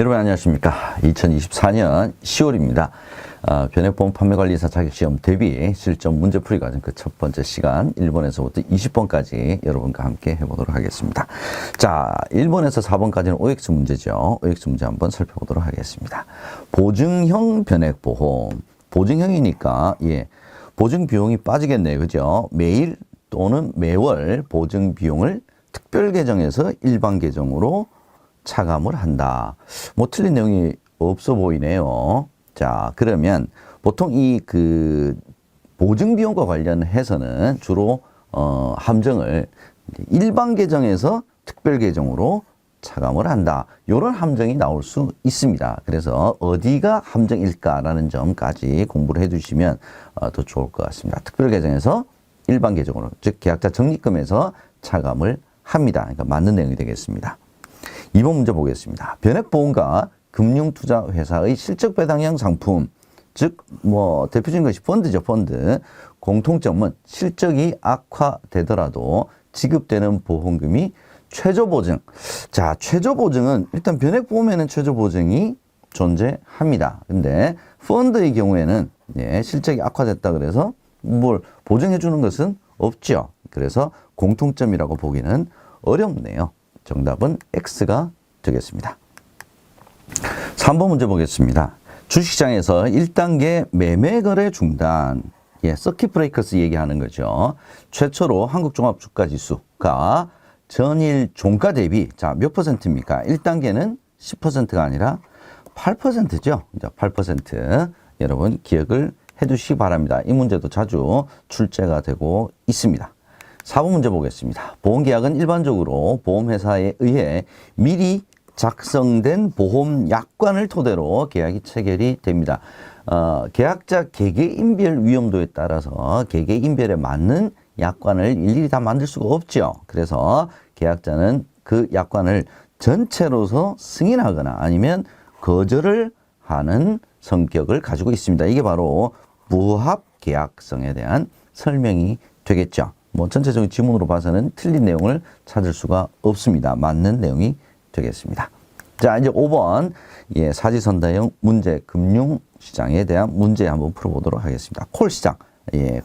여러분 안녕하십니까. 2024년 10월입니다. 변액보험 판매관리사 자격시험 대비 실전 문제풀이 과정 그 첫 번째 시간 1번에서부터 20번까지 여러분과 함께 해보도록 하겠습니다. 자, 1번에서 4번까지는 OX 문제죠. OX 문제 한번 살펴보도록 하겠습니다. 보증형 변액보험. 보증형이니까 보증 비용이 빠지겠네요. 그죠? 매일 또는 매월 보증 비용을 특별 계정에서 일반 계정으로 차감을 한다. 뭐 틀린 내용이 없어 보이네요. 자, 그러면 보통 이 보증 비용과 관련해서는 주로 함정을 일반 계정에서 특별 계정으로 차감을 한다. 이런 함정이 나올 수 있습니다. 그래서 어디가 함정일까라는 점까지 공부를 해두시면 더 좋을 것 같습니다. 특별 계정에서 일반 계정으로, 즉 계약자 적립금에서 차감을 합니다. 그러니까 맞는 내용이 되겠습니다. 2번 문제 보겠습니다. 변액보험과 금융투자회사의 실적배당형 상품, 즉 대표적인 것이 펀드죠. 펀드. 공통점은 실적이 악화되더라도 지급되는 보험금이 최저보증. 자, 최저보증은 일단 변액보험에는 최저보증이 존재합니다. 근데 펀드의 경우에는 실적이 악화됐다 그래서 뭘 보증해 주는 것은 없죠. 그래서 공통점이라고 보기는 어렵네요. 정답은 X가 되겠습니다. 3번 문제 보겠습니다. 주식시장에서 1단계 매매거래 중단, 서킷 브레이커스 얘기하는 거죠. 최초로 한국종합주가지수가 전일 종가 대비 몇 퍼센트입니까? 1단계는 10%가 아니라 8%죠. 8%. 여러분 기억을 해 두시기 바랍니다. 이 문제도 자주 출제가 되고 있습니다. 4번 문제 보겠습니다. 보험계약은 일반적으로 보험회사에 의해 미리 작성된 보험약관을 토대로 계약이 체결이 됩니다. 계약자 개개인별 위험도에 따라서 개개인별에 맞는 약관을 일일이 다 만들 수가 없죠. 그래서 계약자는 그 약관을 전체로서 승인하거나 아니면 거절을 하는 성격을 가지고 있습니다. 이게 바로 부합계약성에 대한 설명이 되겠죠. 전체적인 지문으로 봐서는 틀린 내용을 찾을 수가 없습니다. 맞는 내용이 되겠습니다. 자, 이제 5번 사지선다형 문제, 금융시장에 대한 문제 한번 풀어보도록 하겠습니다. 콜시장,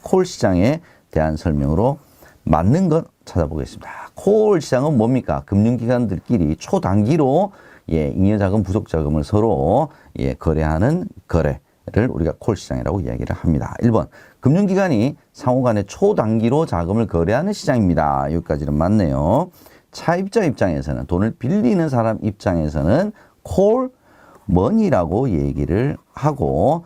콜시장에 대한 설명으로 맞는 것 찾아보겠습니다. 콜시장은 뭡니까? 금융기관들끼리 초단기로 잉여자금, 부속자금을 서로 거래하는 거래를 우리가 콜시장이라고 이야기를 합니다. 1번, 금융기관이 상호 간에 초단기로 자금을 거래하는 시장입니다. 여기까지는 맞네요. 차입자 입장에서는, 돈을 빌리는 사람 입장에서는 콜머니라고 얘기를 하고,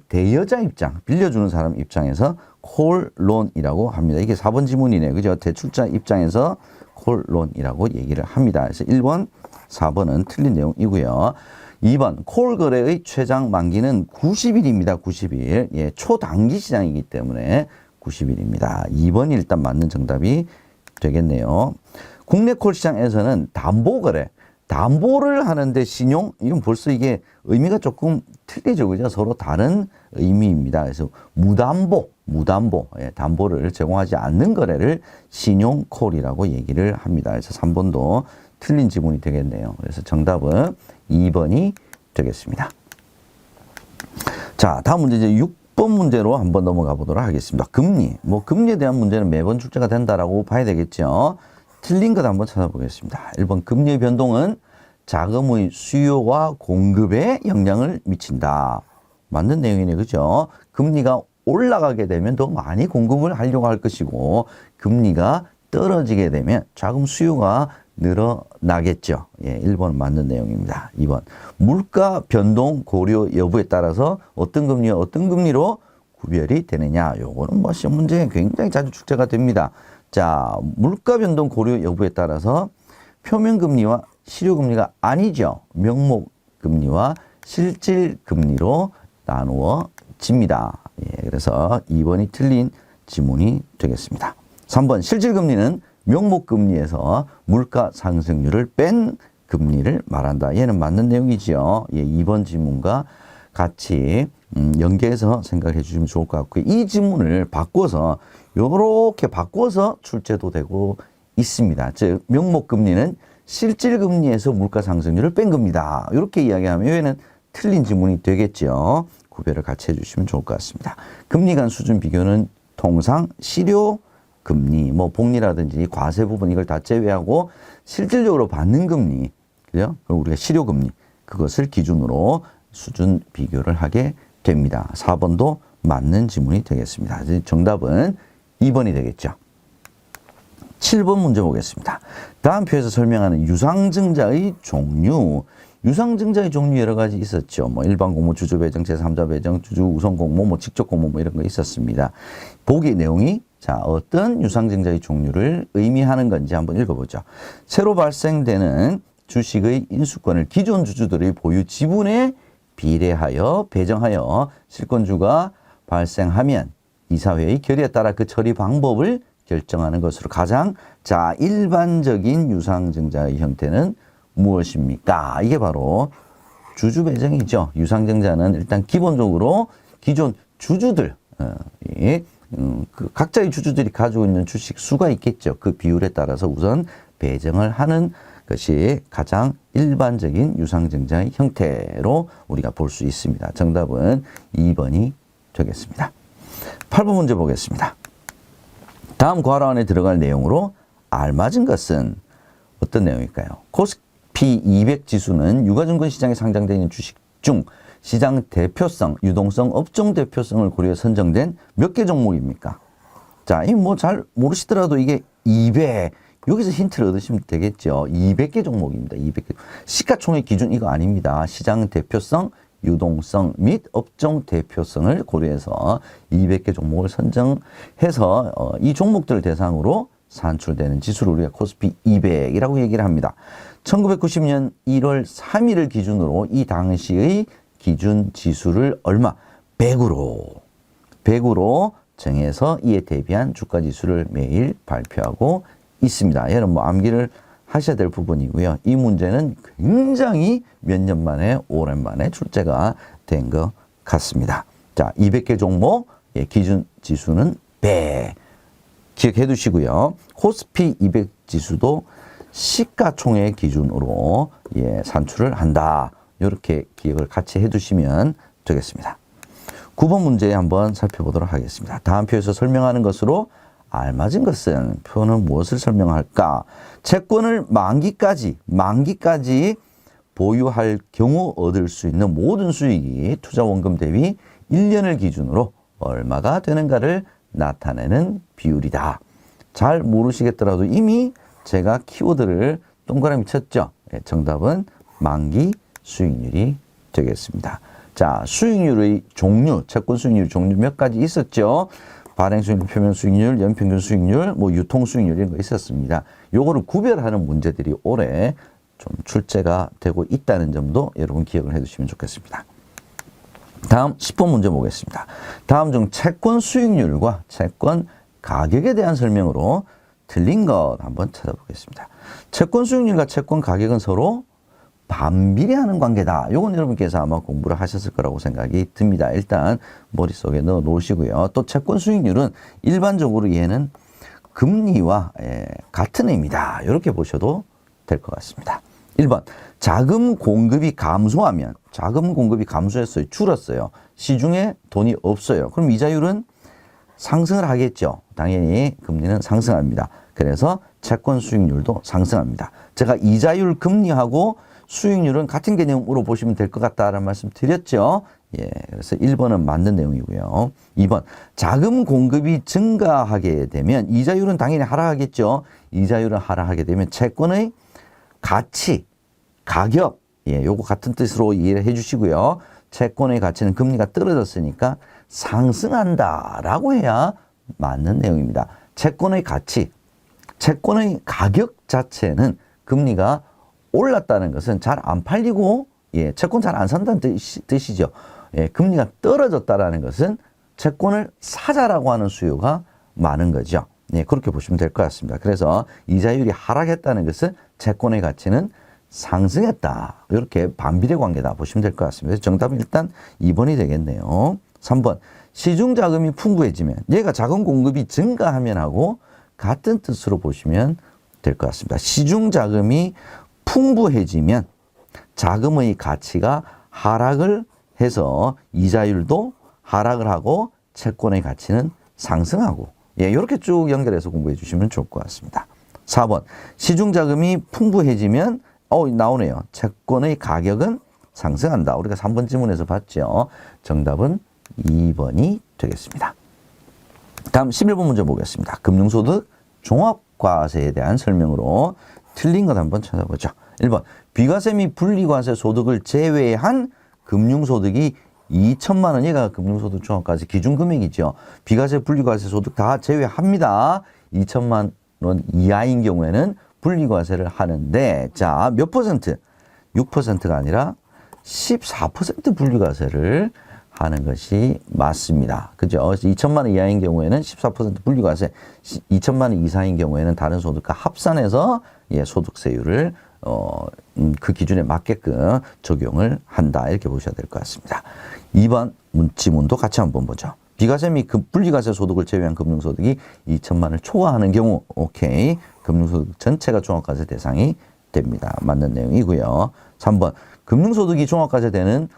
대여자 입장, 빌려주는 사람 입장에서 콜론이라고 합니다. 이게 4번 지문이네요. 그죠? 대출자 입장에서 콜론이라고 얘기를 합니다. 그래서 1번, 4번은 틀린 내용이고요. 2번, 콜 거래의 최장 만기는 90일입니다. 90일. 초단기 시장이기 때문에 90일입니다. 2번이 일단 맞는 정답이 되겠네요. 국내 콜 시장에서는 담보 거래, 담보를 하는데 신용, 이건 벌써 이게 의미가 조금 틀리죠. 그죠? 서로 다른 의미입니다. 그래서 무담보, 담보를 제공하지 않는 거래를 신용콜이라고 얘기를 합니다. 그래서 3번도 틀린 지문이 되겠네요. 그래서 정답은 2번이 되겠습니다. 자, 다음 문제 이제 6번 문제로 한번 넘어가 보도록 하겠습니다. 금리. 금리에 대한 문제는 매번 출제가 된다라고 봐야 되겠죠. 틀린 것 한번 찾아보겠습니다. 1번, 금리의 변동은 자금의 수요와 공급에 영향을 미친다. 맞는 내용이네. 그죠? 금리가 올라가게 되면 더 많이 공급을 하려고 할 것이고, 금리가 떨어지게 되면 자금 수요가 늘어나겠죠. 1번 맞는 내용입니다. 2번, 물가 변동 고려 여부에 따라서 어떤 금리와 어떤 금리로 구별이 되느냐. 요거는 시험 문제에 굉장히 자주 출제가 됩니다. 자, 물가 변동 고려 여부에 따라서 표면금리와 실효금리가 아니죠. 명목금리와 실질금리로 나누어집니다. 그래서 2번이 틀린 지문이 되겠습니다. 3번, 실질금리는 명목금리에서 물가 상승률을 뺀 금리를 말한다. 얘는 맞는 내용이지요. 2번 지문과 같이 연계해서 생각해 주시면 좋을 것 같고요. 이 지문을 바꿔서 이렇게 바꿔서 출제도 되고 있습니다. 즉 명목금리는 실질금리에서 물가 상승률을 뺀 겁니다. 이렇게 이야기하면 여기는 틀린 지문이 되겠죠. 구별을 같이 해주시면 좋을 것 같습니다. 금리 간 수준 비교는 통상 실효금리, 뭐 복리라든지 과세 부분 이걸 다 제외하고 실질적으로 받는 금리, 그죠? 우리가 실효금리, 그것을 기준으로 수준 비교를 하게 됩니다. 4번도 맞는 지문이 되겠습니다. 정답은 2번이 되겠죠. 7번 문제 보겠습니다. 다음 표에서 설명하는 유상증자의 종류. 유상증자의 종류 여러 가지 있었죠. 뭐 일반 공모, 주주 배정, 제3자 배정, 주주 우선 공모, 뭐 직접 공모 뭐 이런 거 있었습니다. 보기 내용이 자, 어떤 유상증자의 종류를 의미하는 건지 한번 읽어보죠. 새로 발생되는 주식의 인수권을 기존 주주들의 보유 지분에 비례하여 배정하여 실권주가 발생하면 이사회의 결의에 따라 그 처리 방법을 결정하는 것으로 가장 자 일반적인 유상증자의 형태는 무엇입니까? 이게 바로 주주 배정이죠. 유상증자는 일단 기본적으로 기존 주주들 그 각자의 주주들이 가지고 있는 주식 수가 있겠죠. 그 비율에 따라서 우선 배정을 하는 것이 가장 일반적인 유상증자의 형태로 우리가 볼 수 있습니다. 정답은 2번이 되겠습니다. 8번 문제 보겠습니다. 다음 괄호 안에 들어갈 내용으로 알맞은 것은 어떤 내용일까요? 코스피 200 지수는 유가증권시장에 상장되어 있는 주식 중 시장 대표성, 유동성, 업종 대표성을 고려해 선정된 몇 개 종목입니까? 자, 이 뭐 잘 모르시더라도 이게 200, 여기서 힌트를 얻으시면 되겠죠. 200개 종목입니다. 200개. 시가총액 기준 이거 아닙니다. 시장 대표성, 유동성 및 업종 대표성을 고려해서 200개 종목을 선정해서 이 종목들을 대상으로 산출되는 지수를 우리가 코스피 200이라고 얘기를 합니다. 1990년 1월 3일을 기준으로 이 당시의 기준 지수를 얼마? 100으로 정해서 이에 대비한 주가 지수를 매일 발표하고 있습니다. 여러분 뭐 암기를 하셔야 될 부분이고요. 이 문제는 굉장히 몇 년 만에 오랜만에 출제가 된 것 같습니다. 자, 200개 종목 기준 지수는 100 기억해 두시고요. 코스피 200 지수도 시가총액 기준으로 산출을 한다. 이렇게 기억을 같이 해두시면 되겠습니다. 9번 문제 한번 살펴보도록 하겠습니다. 다음 표에서 설명하는 것으로 알맞은 것은 표는 무엇을 설명할까? 채권을 만기까지 보유할 경우 얻을 수 있는 모든 수익이 투자 원금 대비 1년을 기준으로 얼마가 되는가를 나타내는 비율이다. 잘 모르시겠더라도 이미 제가 키워드를 동그라미 쳤죠. 정답은 만기 수익률이 되겠습니다. 자, 수익률의 종류, 채권 수익률 종류 몇 가지 있었죠. 발행 수익률, 표면 수익률, 연평균 수익률, 뭐 유통 수익률 이런 거 있었습니다. 요거를 구별하는 문제들이 올해 좀 출제가 되고 있다는 점도 여러분 기억을 해두시면 좋겠습니다. 다음 10번 문제 보겠습니다. 다음 중 채권 수익률과 채권 가격에 대한 설명으로 틀린 것 한번 찾아보겠습니다. 채권 수익률과 채권 가격은 서로 반비례하는 관계다. 이건 여러분께서 아마 공부를 하셨을 거라고 생각이 듭니다. 일단 머릿속에 넣어 놓으시고요. 또 채권 수익률은 일반적으로 얘는 금리와 같은 의미다. 이렇게 보셔도 될 것 같습니다. 1번 자금 공급이 감소하면 자금 공급이 감소했어요. 줄었어요. 시중에 돈이 없어요. 그럼 이자율은 상승을 하겠죠. 당연히 금리는 상승합니다. 그래서 채권 수익률도 상승합니다. 제가 이자율 금리하고 수익률은 같은 개념으로 보시면 될 것 같다라는 말씀 드렸죠. 그래서 1번은 맞는 내용이고요. 2번, 자금 공급이 증가하게 되면 이자율은 당연히 하락하겠죠. 이자율은 하락하게 되면 채권의 가치, 가격, 요거 같은 뜻으로 이해를 해 주시고요. 채권의 가치는 금리가 떨어졌으니까 상승한다라고 해야 맞는 내용입니다. 채권의 가치, 채권의 가격 자체는 금리가 올랐다는 것은 잘 안 팔리고 채권 잘 안 산다는 뜻이죠. 금리가 떨어졌다라는 것은 채권을 사자라고 하는 수요가 많은 거죠. 그렇게 보시면 될 것 같습니다. 그래서 이자율이 하락했다는 것은 채권의 가치는 상승했다. 이렇게 반비례 관계다 보시면 될 것 같습니다. 정답은 일단 2번이 되겠네요. 3번 시중 자금이 풍부해지면 얘가 자금 공급이 증가하면 하고 같은 뜻으로 보시면 될 것 같습니다. 시중 자금이 풍부해지면 자금의 가치가 하락을 해서 이자율도 하락을 하고 채권의 가치는 상승하고, 예, 이렇게 쭉 연결해서 공부해 주시면 좋을 것 같습니다. 4번, 시중자금이 풍부해지면, 나오네요. 채권의 가격은 상승한다. 우리가 3번 지문에서 봤죠. 정답은 2번이 되겠습니다. 다음 11번 문제 보겠습니다. 금융소득 종합과세에 대한 설명으로 틀린 것 한번 찾아보죠. 1번, 비과세 및 분리과세 소득을 제외한 금융소득이 2천만 원, 얘가 금융소득 종합과세 기준금액이죠. 비과세, 분리과세 소득 다 제외합니다. 2천만 원 이하인 경우에는 분리과세를 하는데, 자, 몇 퍼센트? 6%가 아니라 14% 분리과세를 하는 것이 맞습니다. 그죠? 2천만 원 이하인 경우에는 14% 분리과세, 2천만 원 이상인 경우에는 다른 소득과 합산해서, 예, 소득세율을 그 기준에 맞게끔 적용을 한다. 이렇게 보셔야 될 것 같습니다. 2번 지문도 같이 한번 보죠. 비과세 및 분리과세 소득을 제외한 금융소득이 2천만 원을 초과하는 경우, 오케이. 금융소득 전체가 종합과세 대상이 됩니다. 맞는 내용이고요. 3번, 금융소득이 종합과세 되는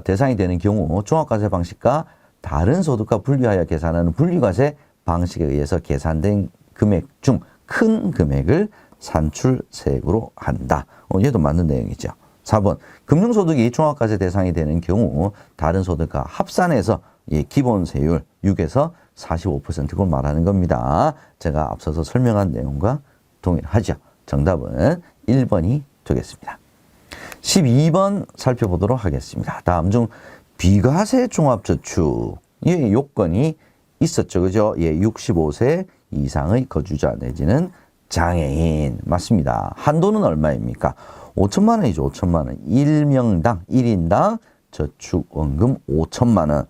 대상이 되는 경우 종합과세 방식과 다른 소득과 분리하여 계산하는 분리과세 방식에 의해서 계산된 금액 중 큰 금액을 산출세액으로 한다. 얘도 맞는 내용이죠. 4번, 금융소득이 종합과세 대상이 되는 경우 다른 소득과 합산해서, 예, 기본세율 6에서 45%를 말하는 겁니다. 제가 앞서서 설명한 내용과 동일하죠. 정답은 1번이 되겠습니다. 12번 살펴보도록 하겠습니다. 다음 중 비과세 종합저축의 요건이 있었죠. 그죠? 예, 65세 이상의 거주자 내지는 장애인. 맞습니다. 한도는 얼마입니까? 5천만 원이죠. 5천만 원. 1명당, 1인당 저축원금 5천만 원.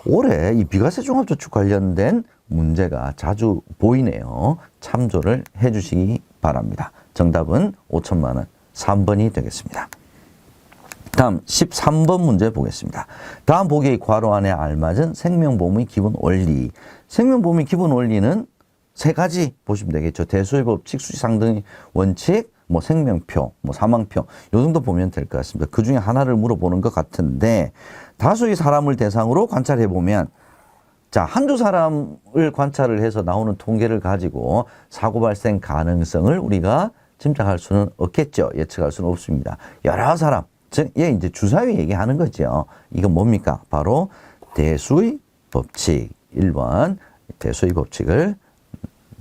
올해 이 비과세 종합저축 관련된 문제가 자주 보이네요. 참조를 해 주시기 바랍니다. 정답은 5천만 원. 3번이 되겠습니다. 다음 13번 문제 보겠습니다. 다음 보기의 괄호 안에 알맞은 생명보험의 기본 원리. 생명보험의 기본 원리는 세 가지 보시면 되겠죠. 대소의 법칙, 수지상등의 원칙, 생명표, 사망표, 요 정도 보면 될 것 같습니다. 그 중에 하나를 물어보는 것 같은데, 다수의 사람을 대상으로 관찰해 보면, 자, 한두 사람을 관찰을 해서 나오는 통계를 가지고 사고 발생 가능성을 우리가 짐작할 수는 없겠죠. 예측할 수는 없습니다. 여러 사람, 즉, 이제 주사위 얘기하는 거죠. 이건 뭡니까? 바로 대수의 법칙. 1번, 대수의 법칙을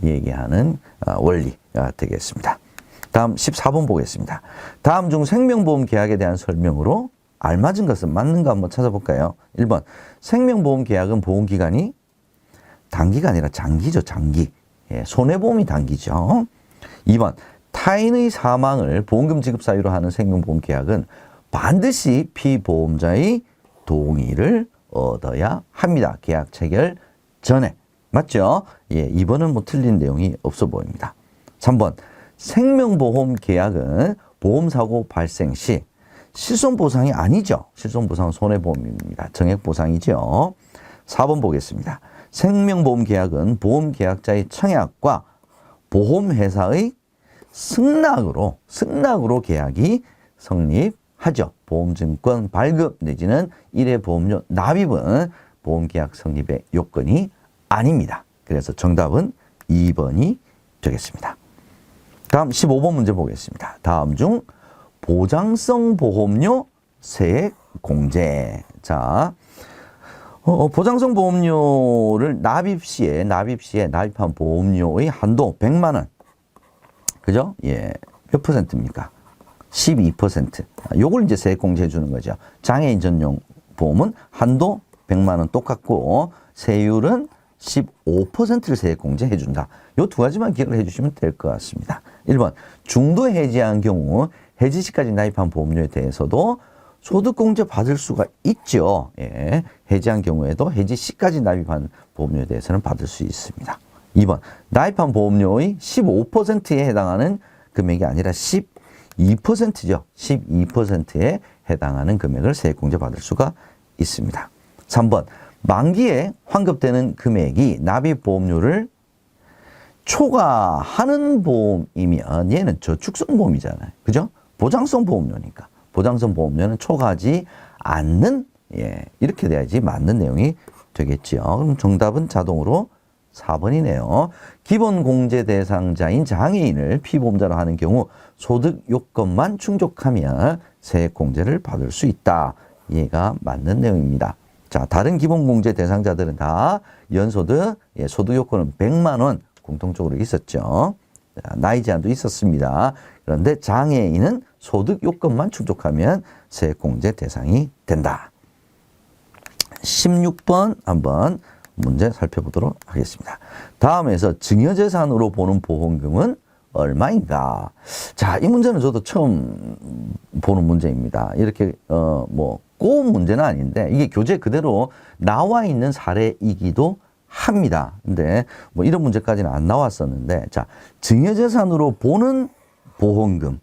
얘기하는 원리가 되겠습니다. 다음 14번 보겠습니다. 다음 중 생명보험 계약에 대한 설명으로 알맞은 것은 맞는가 한번 찾아볼까요? 1번, 생명보험 계약은 보험기간이 단기가 아니라 장기죠. 장기. 예, 손해보험이 단기죠. 2번, 타인의 사망을 보험금 지급 사유로 하는 생명보험 계약은 반드시 피보험자의 동의를 얻어야 합니다. 계약 체결 전에. 맞죠? 예, 2번은 틀린 내용이 없어 보입니다. 3번, 생명보험 계약은 보험사고 발생 시 실손보상이 아니죠. 실손보상은 손해보험입니다. 정액보상이죠. 4번 보겠습니다. 생명보험 계약은 보험계약자의 청약과 보험회사의 승낙으로 계약이 성립하죠. 보험증권 발급 내지는 1회 보험료 납입은 보험계약 성립의 요건이 아닙니다. 그래서 정답은 2번이 되겠습니다. 다음 15번 문제 보겠습니다. 다음 중 보장성 보험료 세액 공제. 자, 보장성 보험료를 납입 시에 납입한 보험료의 한도 100만 원. 그죠? 예. 몇 퍼센트입니까? 12%. 요걸 이제 세액 공제해 주는 거죠. 장애인 전용 보험은 한도 100만 원 똑같고 세율은 15%를 세액 공제해 준다. 요 두 가지만 기억을 해 주시면 될 것 같습니다. 1번, 중도 해지한 경우 해지 시까지 납입한 보험료에 대해서도 소득 공제 받을 수가 있죠. 예. 해지한 경우에도 해지 시까지 납입한 보험료에 대해서는 받을 수 있습니다. 2번, 납입한 보험료의 15%에 해당하는 금액이 아니라 12%죠. 12%에 해당하는 금액을 세액 공제 받을 수가 있습니다. 3번, 만기에 환급되는 금액이 납입 보험료를 초과하는 보험이면 얘는 저축성 보험이잖아요. 그죠? 보장성 보험료니까. 보장성 보험료는 초과하지 않는, 이렇게 돼야지 맞는 내용이 되겠죠. 그럼 정답은 자동으로 4번이네요. 기본 공제 대상자인 장애인을 피보험자로 하는 경우 소득 요건만 충족하면 세액 공제를 받을 수 있다. 얘가 맞는 내용입니다. 자, 다른 기본 공제 대상자들은 다 연소득, 소득 요건은 100만 원 공통적으로 있었죠. 나이 제한도 있었습니다. 그런데 장애인은 소득 요건만 충족하면 세액 공제 대상이 된다. 16번 한번 문제 살펴보도록 하겠습니다. 다음에서 증여재산으로 보는 보험금은 얼마인가? 자, 이 문제는 저도 처음 보는 문제입니다. 이렇게 꼬운 문제는 아닌데 이게 교재 그대로 나와 있는 사례이기도 합니다. 근데 뭐 이런 문제까지는 안 나왔었는데, 자, 증여재산으로 보는 보험금.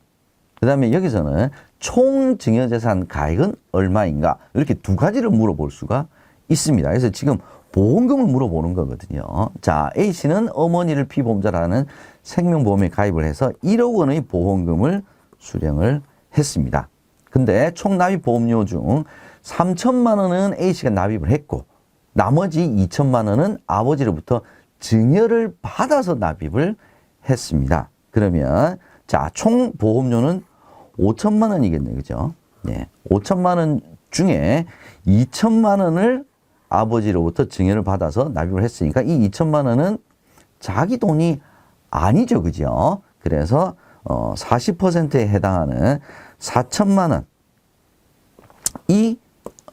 그 다음에 여기서는 총 증여재산 가액은 얼마인가? 이렇게 두 가지를 물어볼 수가 있습니다. 그래서 지금 보험금을 물어보는 거거든요. 자, A씨는 어머니를 피보험자라는 생명보험에 가입을 해서 1억 원의 보험금을 수령을 했습니다. 근데 총 납입 보험료 중 3천만 원은 A씨가 납입을 했고 나머지 2천만 원은 아버지로부터 증여를 받아서 납입을 했습니다. 그러면 자, 총 보험료는 5천만 원이겠네요. 그죠? 네. 5천만 원 중에 2천만 원을 아버지로부터 증여를 받아서 납입을 했으니까 이 2천만 원은 자기 돈이 아니죠. 그죠? 그래서 40%에 해당하는 4천만 원. 이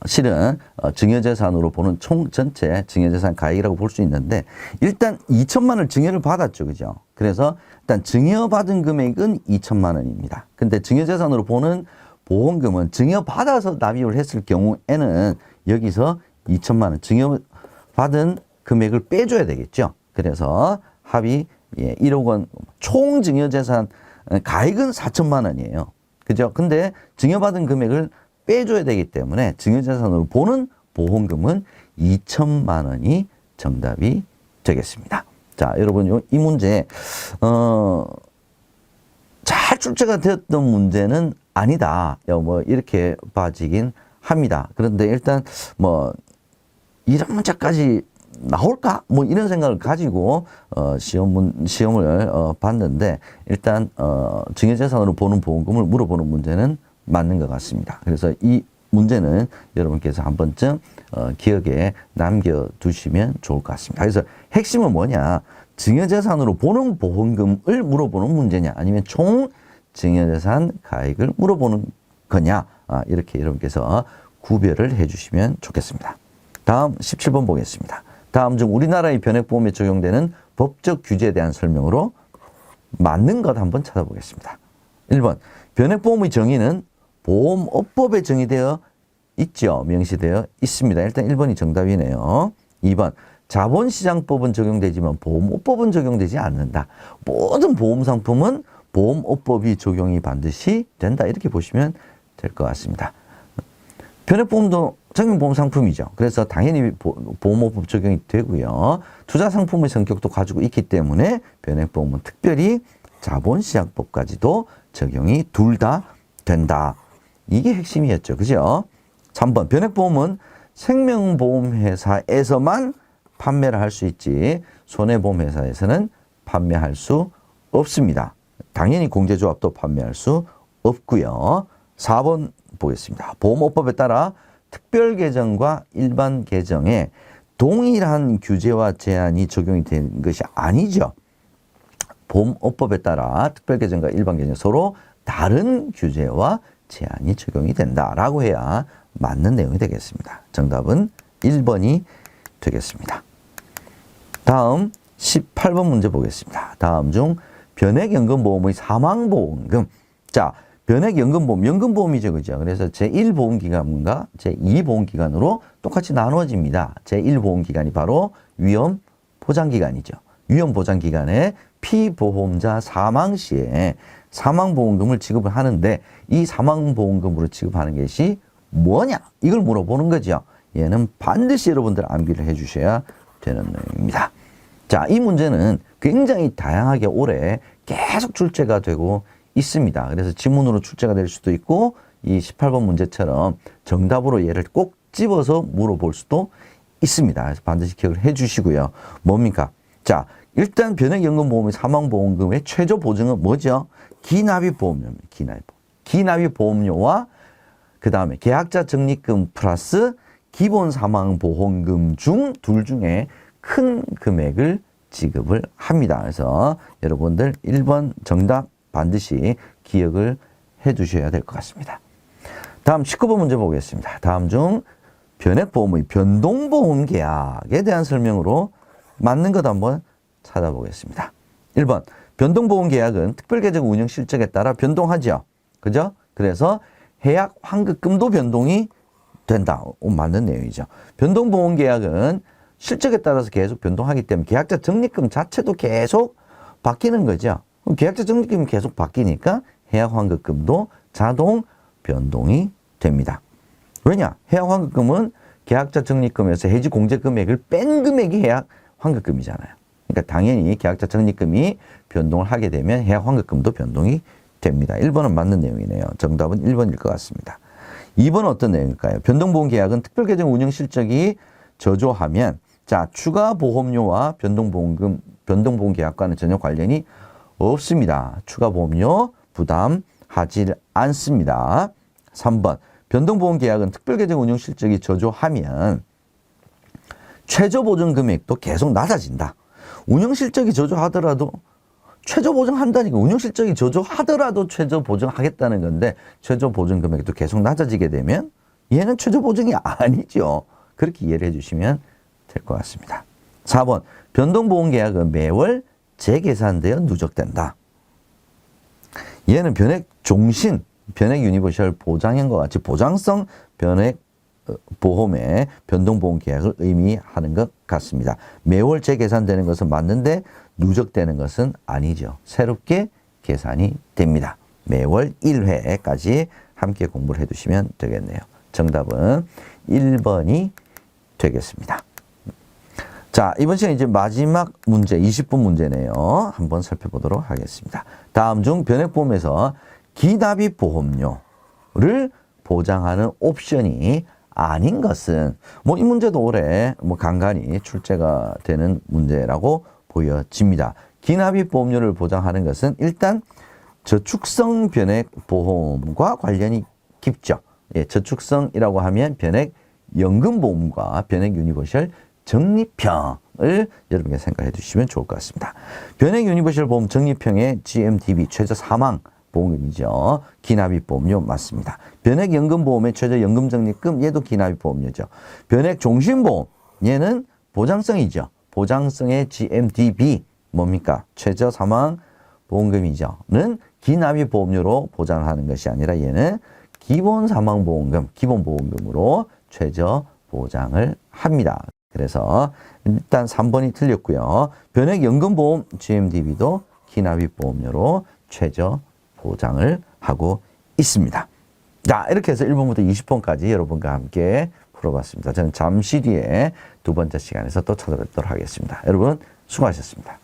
실은 증여재산으로 보는 총 전체 증여재산 가액이라고 볼 수 있는데 일단 2천만 원을 증여를 받았죠. 그죠? 그래서 일단 증여받은 금액은 2천만 원입니다. 근데 증여재산으로 보는 보험금은 증여받아서 납입을 했을 경우에는 여기서 2천만 원 증여받은 금액을 빼줘야 되겠죠. 그래서 합이 1억 원, 총 증여재산 가액은 4천만 원이에요. 그죠? 근데 증여받은 금액을 빼줘야 되기 때문에 증여재산으로 보는 보험금은 2천만 원이 정답이 되겠습니다. 자, 여러분, 이 문제, 잘 출제가 되었던 문제는 아니다. 뭐, 이렇게 봐지긴 합니다. 그런데 일단, 이런 문제까지 나올까? 뭐, 이런 생각을 가지고, 시험을 봤는데, 일단, 증여재산으로 보는 보험금을 물어보는 문제는 맞는 것 같습니다. 그래서 이 문제는 여러분께서 한 번쯤 기억에 남겨두시면 좋을 것 같습니다. 그래서 핵심은 뭐냐? 증여재산으로 보는 보험금을 물어보는 문제냐? 아니면 총 증여재산 가액을 물어보는 거냐? 이렇게 여러분께서 구별을 해주시면 좋겠습니다. 다음 17번 보겠습니다. 다음 중 우리나라의 변액보험에 적용되는 법적 규제에 대한 설명으로 맞는 것 한번 찾아보겠습니다. 1번, 변액보험의 정의는 보험업법에 정의되어 있죠. 명시되어 있습니다. 일단 1번이 정답이네요. 2번, 자본시장법은 적용되지만 보험업법은 적용되지 않는다. 모든 보험상품은 보험업법이 적용이 반드시 된다. 이렇게 보시면 될 것 같습니다. 변액보험도 생명보험 상품이죠. 그래서 당연히 보험업법 적용이 되고요. 투자상품의 성격도 가지고 있기 때문에 변액보험은 특별히 자본시장법까지도 적용이 둘 다 된다. 이게 핵심이었죠. 그죠? 3번, 변액보험은 생명보험회사에서만 판매를 할 수 있지 손해보험회사에서는 판매할 수 없습니다. 당연히 공제조합도 판매할 수 없고요. 4번 보겠습니다. 보험업법에 따라 특별계정과 일반 계정에 동일한 규제와 제한이 적용이 되는 것이 아니죠. 보험업법에 따라 특별계정과 일반 계정 서로 다른 규제와 제한이 적용이 된다라고 해야 맞는 내용이 되겠습니다. 정답은 1번이 되겠습니다. 다음 18번 문제 보겠습니다. 다음 중 변액연금보험의 사망보험금. 자, 변액연금보험, 연금보험이죠. 그죠? 그래서 제1보험기간과 제2보험기간으로 똑같이 나누어집니다. 제1보험기간이 바로 위험보장기간이죠. 위험보장기간에 피보험자 사망 시에 사망보험금을 지급을 하는데 이 사망보험금으로 지급하는 것이 뭐냐? 이걸 물어보는 거죠. 얘는 반드시 여러분들 암기를 해 주셔야 되는 내용입니다. 자, 이 문제는 굉장히 다양하게 올해 계속 출제가 되고 있습니다. 그래서 지문으로 출제가 될 수도 있고 이 18번 문제처럼 정답으로 얘를 꼭 집어서 물어볼 수도 있습니다. 그래서 반드시 기억을 해 주시고요. 뭡니까? 자, 일단 변액연금보험의 사망보험금의 최저 보증은 뭐죠? 기납입보험료입니다. 기납입보험료와 그 다음에 계약자 적립금 플러스 기본 사망보험금 중 둘 중에 큰 금액을 지급을 합니다. 그래서 여러분들 1번 정답 반드시 기억을 해 두셔야 될 것 같습니다. 다음 19번 문제 보겠습니다. 다음 중 변액보험의 변동보험 계약에 대한 설명으로 맞는 것 한번 찾아보겠습니다. 1번 변동보험 계약은 특별계정 운영 실적에 따라 변동하죠. 그죠? 그래서 해약 환급금도 변동이 된다. 맞는 내용이죠. 변동보험 계약은 실적에 따라서 계속 변동하기 때문에 계약자 적립금 자체도 계속 바뀌는 거죠. 계약자 적립금이 계속 바뀌니까 해약 환급금도 자동 변동이 됩니다. 왜냐? 해약 환급금은 계약자 적립금에서 해지 공제 금액을 뺀 금액이 해약 환급금이잖아요. 그러니까 당연히 계약자 적립금이 변동을 하게 되면 해약 환급금도 변동이 됩니다. 1번은 맞는 내용이네요. 정답은 1번일 것 같습니다. 2번은 어떤 내용일까요? 변동보험 계약은 특별계정 운영 실적이 저조하면 자, 추가 보험료와 변동보험 계약과는 전혀 관련이 없습니다. 추가 보험료 부담하지 않습니다. 3번 변동보험 계약은 특별계정 운용 실적이 저조하면 최저 보증 금액도 계속 낮아진다. 운영 실적이 저조하더라도 최저 보증한다니까 운영 실적이 저조하더라도 최저 보증하겠다는 건데 최저 보증 금액도 계속 낮아지게 되면 얘는 최저 보증이 아니죠. 그렇게 이해를 해주시면 될 것 같습니다. 4번 변동보험 계약은 매월 재계산되어 누적된다. 얘는 변액 종신, 변액 유니버셜 보장형과 같이 보장성 변액 보험의 변동보험 계약을 의미하는 것 같습니다. 매월 재계산되는 것은 맞는데 누적되는 것은 아니죠. 새롭게 계산이 됩니다. 매월 1회까지 함께 공부를 해두시면 되겠네요. 정답은 1번이 되겠습니다. 자, 이번 시간 이제 마지막 문제, 20분 문제네요. 한번 살펴보도록 하겠습니다. 다음 중 변액보험에서 기납입 보험료를 보장하는 옵션이 아닌 것은 이 문제도 올해 간간히 출제가 되는 문제라고 보여집니다. 기납입 보험료를 보장하는 것은 일단 저축성 변액 보험과 관련이 깊죠. 예, 저축성이라고 하면 변액 연금보험과 변액 유니버셜 적립형을 여러분께 생각해 주시면 좋을 것 같습니다. 변액 유니버셜 보험 적립형의 GMDB 최저 사망 보험금이죠. 기납입 보험료 맞습니다. 변액 연금보험의 최저 연금 적립금 얘도 기납입 보험료죠. 변액 종신보험 얘는 보장성이죠. 보장성의 GMDB 뭡니까? 최저 사망 보험금이죠.는 기납입 보험료로 보장하는 것이 아니라 얘는 기본 사망 보험금, 기본 보험금으로 최저 보장을 합니다. 그래서 일단 3번이 틀렸고요. 변액 연금보험 GMDB도 기납입 보험료로 최저 보장을 하고 있습니다. 자, 이렇게 해서 1번부터 20번까지 여러분과 함께 풀어봤습니다. 저는 잠시 뒤에 두 번째 시간에서 또 찾아뵙도록 하겠습니다. 여러분 수고하셨습니다.